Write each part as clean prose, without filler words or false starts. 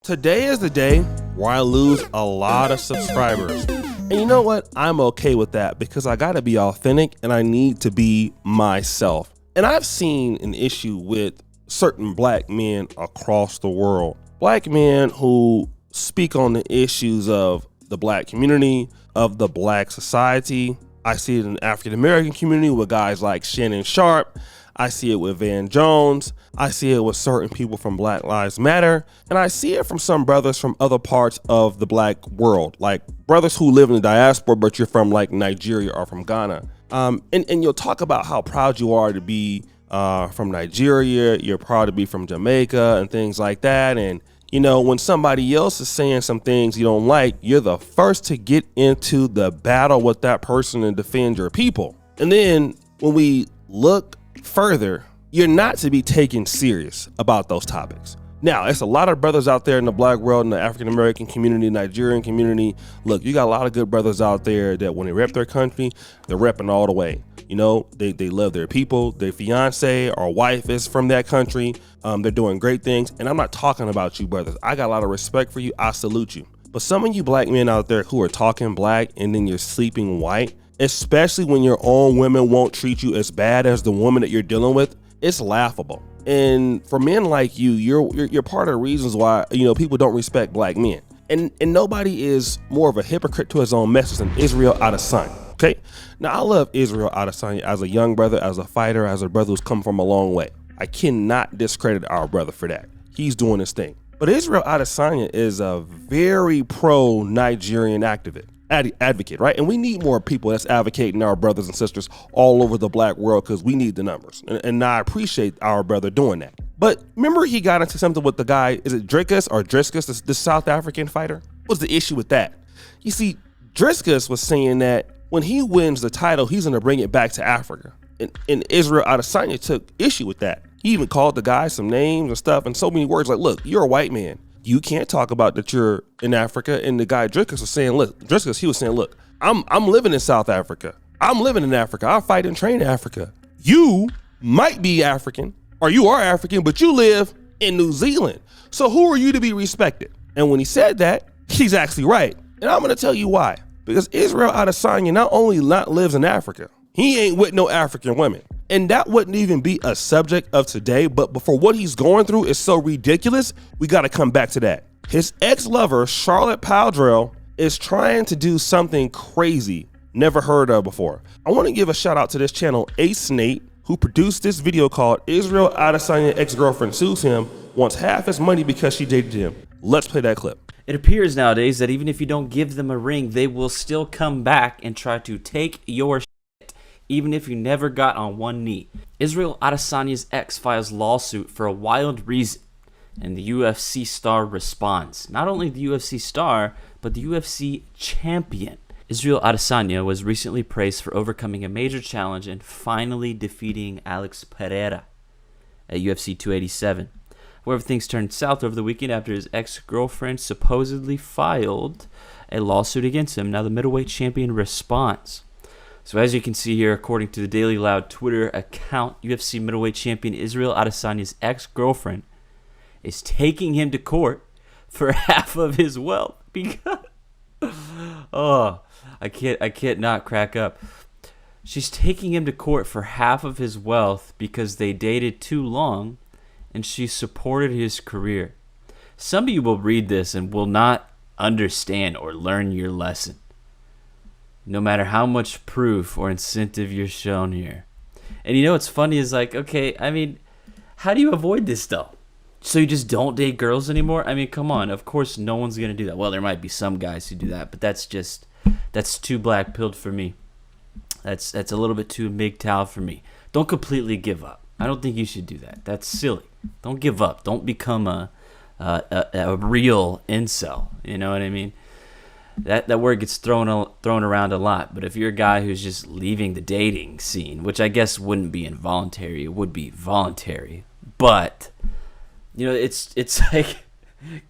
Today is the day where I lose a lot of subscribers. And you know what? I'm okay with that because I gotta be authentic and I need to be myself. And I've seen an issue with certain black men across the world. Black men who speak on the issues of the black community, of the black society. I see it in the African American community with guys like Shannon Sharp. I see it with Van Jones. I see it with certain people from Black Lives Matter. And I see it from some brothers from other parts of the black world, like brothers who live in the diaspora, but you're from like Nigeria or from Ghana. And you'll talk about how proud you are to be from Nigeria. You're proud to be from Jamaica and things like that. And, you know, when somebody else is saying some things you don't like, you're the first to get into the battle with that person and defend your people. And then when we look further, you're not to be taken serious about those topics. Now, it's a lot of brothers out there in the black world, in the African American community, Nigerian community. Look, you got a lot of good brothers out there that when they rep their country, they're repping all the way. You know, they love their people. Their fiance or wife is from that country. They're doing great things. And I'm not talking about you, brothers. I got a lot of respect for you. I salute you. But some of you black men out there who are talking black and then you're sleeping white, especially when your own women won't treat you as bad as the woman that you're dealing with, it's laughable. And for men like you, you're part of the reasons why, you know, people don't respect black men. And nobody is more of a hypocrite to his own message than Israel Adesanya. Okay. Now I love Israel Adesanya as a young brother, as a fighter, as a brother who's come from a long way. I cannot discredit our brother for that. He's doing his thing. But Israel Adesanya is a very pro Nigerian advocate, right? And we need more people that's advocating our brothers and sisters all over the black world because we need the numbers. And I appreciate our brother doing that. But remember he got into something with the guy, is it Driscus, the South African fighter? What's the issue with that? You see, Driscus was saying that when he wins the title, he's going to bring it back to Africa. And Israel Adesanya took issue with that. He even called the guy some names and stuff and so many words like, look, you're a white man. You can't talk about that you're in Africa. And the guy Driscus was saying, look, I'm living in South Africa. I'm living in Africa. I fight and train in Africa. You might be African or you are African, but you live in New Zealand. So who are you to be respected? And when he said that, he's actually right. And I'm going to tell you why. Because Israel Adesanya not only lives in Africa, he ain't with no African women. And that wouldn't even be a subject of today, but for what he's going through is so ridiculous, we got to come back to that. His ex-lover, Charlotte Powdrell, is trying to do something crazy, never heard of before. I want to give a shout out to this channel, Ace Nate, who produced this video called Israel Adesanya Ex-Girlfriend Sues Him, Wants Half His Money Because She Dated Him. Let's play that clip. It appears nowadays that even if you don't give them a ring, they will still come back and try to take your even if you never got on one knee. Israel Adesanya's ex files lawsuit for a wild reason, and the UFC star responds. Not only the UFC star, but the UFC champion. Israel Adesanya was recently praised for overcoming a major challenge and finally defeating Alex Pereira at UFC 287. However, things turned south over the weekend after his ex-girlfriend supposedly filed a lawsuit against him. Now the middleweight champion responds. So as you can see here, according to the Daily Loud Twitter account, UFC middleweight champion Israel Adesanya's ex-girlfriend is taking him to court for half of his wealth because I can't not crack up. She's taking him to court for half of his wealth because they dated too long and she supported his career. Some of you will read this and will not understand or learn your lesson, no matter how much proof or incentive you're shown here. And you know what's funny is like, okay, I mean, how do you avoid this though? So you just don't date girls anymore? I mean, come on. Of course, no one's going to do that. Well, there might be some guys who do that, but that's too black-pilled for me. That's a little bit too MGTOW for me. Don't completely give up. I don't think you should do that. That's silly. Don't give up. Don't become a real incel. You know what I mean? That word gets thrown around a lot, but if you're a guy who's just leaving the dating scene, which I guess wouldn't be involuntary, it would be voluntary. But you know, it's like,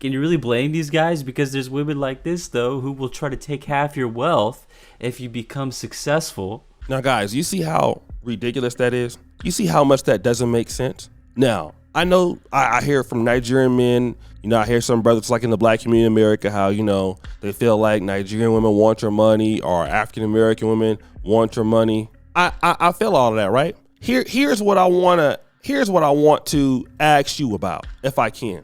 can you really blame these guys? Because there's women like this though who will try to take half your wealth if you become successful. Now, guys, you see how ridiculous that is? You see how much that doesn't make sense? Now, I know I hear from Nigerian men, you know, I hear some brothers like in the black community in America, how, you know, they feel like Nigerian women want your money or African American women want your money. I feel all of that, right? Here's what I want to ask you about, if I can.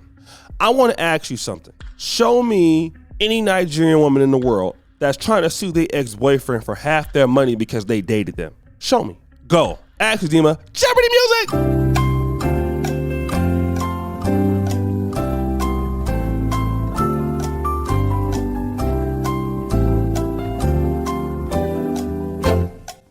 I want to ask you something. Show me any Nigerian woman in the world that's trying to sue their ex-boyfriend for half their money because they dated them. Show me. Go. Ask Dima. Jeopardy music!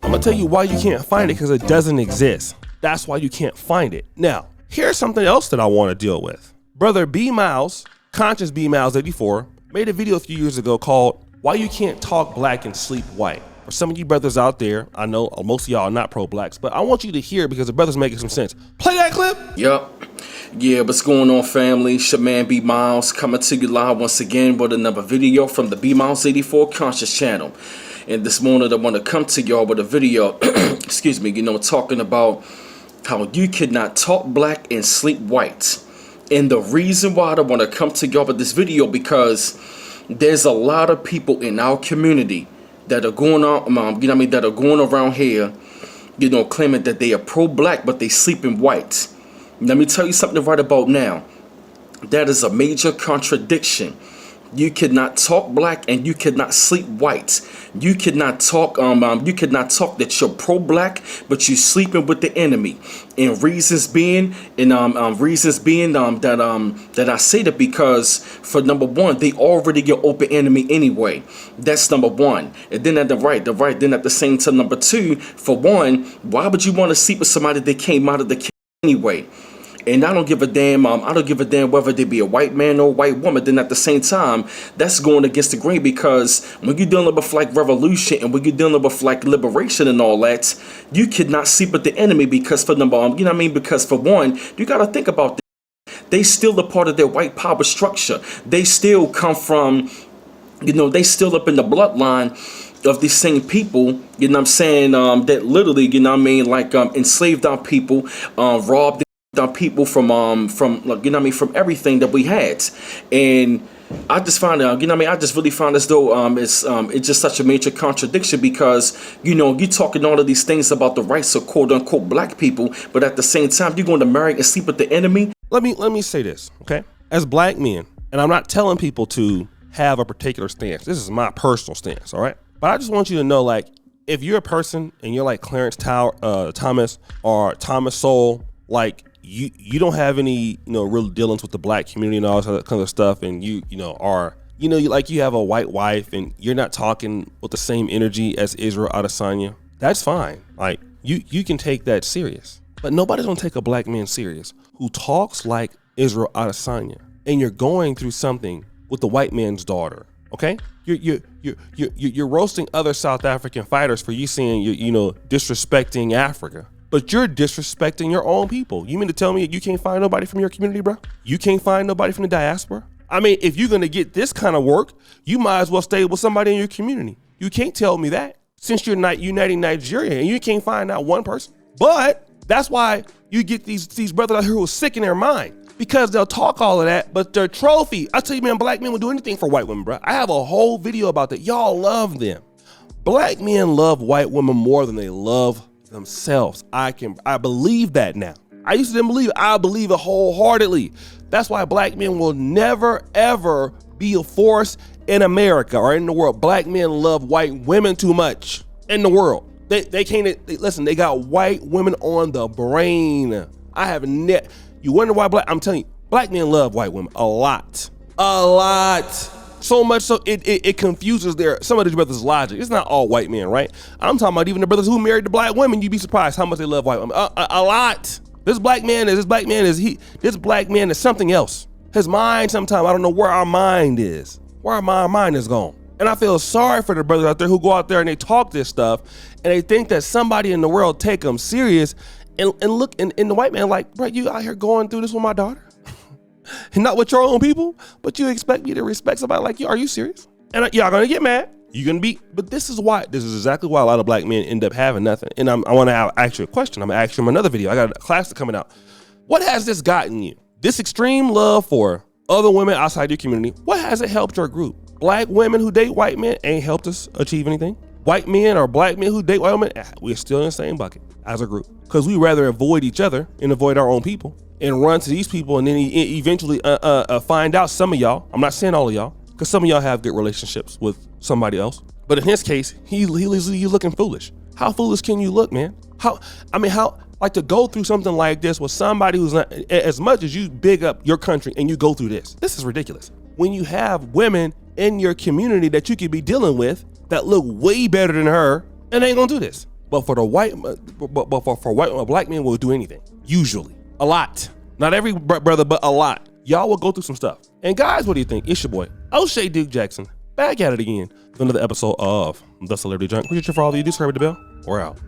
I'm gonna tell you why you can't find it, because it doesn't exist. That's why you can't find it. Now, here's something else that I want to deal with. Brother B Miles, Conscious B Miles 84, made a video a few years ago called Why You Can't Talk Black and Sleep White. For some of you brothers out there, I know most of y'all are not pro-blacks, but I want you to hear it because the brother's making some sense. Play that clip. Yup. Yeah, what's going on, family? It's your man B Miles coming to you live once again with another video from the B Miles 84 Conscious channel. And this morning I want to come to y'all with a video, excuse me, talking about how you cannot talk black and sleep white. And the reason why I want to come to y'all with this video, because there's a lot of people in our community that are going on, that are going around here, claiming that they are pro-black, but they sleep in white. Let me tell you something right about now. That is a major contradiction. You cannot talk black and you cannot sleep white. You cannot talk that you're pro-black, but you're sleeping with the enemy. And reasons being that I say that because, for number one, they already your open enemy anyway. That's number one. And then at then at the same time, number two, for one, why would you want to sleep with somebody that came out of the anyway? And I don't give a damn. I don't give a damn whether they be a white man or a white woman. Then at the same time, that's going against the grain, because when you're dealing with like revolution and when you're dealing with like liberation and all that, you cannot sleep with the enemy, because for number, because for one, you got to think about this. They still a part of their white power structure. They still come from, they still up in the bloodline of these same people, that literally, enslaved our people, robbed our people from everything that we had. And I just find out, I just really find as though it's just such a major contradiction, because you're talking all of these things about the rights of quote unquote black people, but at the same time you're going to marry and sleep with the enemy. Let me say this, okay? As black men, and I'm not telling people to have a particular stance. This is my personal stance, all right? But I just want you to know, like, if you're a person and you're like Clarence Thomas or Thomas Sowell, like, you don't have any real dealings with the black community and all that kind of stuff, and you have a white wife and you're not talking with the same energy as Israel Adesanya, that's fine. Like, you can take that serious, but nobody's gonna take a black man serious who talks like Israel Adesanya. And you're going through something with the white man's daughter, okay? You're roasting other South African fighters for you saying disrespecting Africa. But you're disrespecting your own people. You mean to tell me you can't find nobody from your community, bro? You can't find nobody from the diaspora? I mean, if you're gonna get this kind of work, you might as well stay with somebody in your community. You can't tell me that, since you're not uniting Nigeria and you can't find out one person. But that's why you get these brothers out here who are sick in their mind, because they'll talk all of that, but their trophy. I tell you, man, black men will do anything for white women, bro. I have a whole video about that. Y'all love them. Black men love white women more than they love themselves. I believe that now. I used to didn't believe it. I believe it wholeheartedly. That's why black men will never ever be a force in America or in the world. Black men love white women too much in the world. They can't listen. They got white women on the brain. You wonder why I'm telling you, black men love white women a lot. So much so it confuses some of these brothers' logic. It's not all white men, right? I'm talking about even the brothers who married the black women. You'd be surprised how much they love white women. A lot. This black man is something else. His mind, sometimes I don't know where our mind is. Where our mind is gone. And I feel sorry for the brothers out there who go out there and they talk this stuff and they think that somebody in the world take them serious and look in the white man like, bro, you out here going through this with my daughter? And not with your own people, but you expect me to respect somebody like you? Are you serious? And y'all gonna get mad. You're gonna be, but this is exactly why a lot of black men end up having nothing. And I want to ask you a question. I'm gonna ask you in another video. I got a class coming out. What has this gotten you? This extreme love for other women outside your community, what has it helped your group? Black women who date white men ain't helped us achieve anything. White men or black men who date white women, we're still in the same bucket as a group. Because we rather avoid each other and avoid our own people and run to these people and then eventually find out some of y'all, I'm not saying all of y'all, because some of y'all have good relationships with somebody else. But in his case, he's looking foolish. How foolish can you look, man? How to go through something like this with somebody who's not, as much as you big up your country and you go through this is ridiculous. When you have women in your community that you could be dealing with that look way better than her and they ain't gonna do this. But for black men will do anything. Usually. A lot. Not every brother, but a lot. Y'all will go through some stuff. And guys, what do you think? It's your boy, O'Shea Duke Jackson, back at it again for another episode of The Celebrity Junk. Appreciate you for all that you do. Subscribe to the bell. We're out.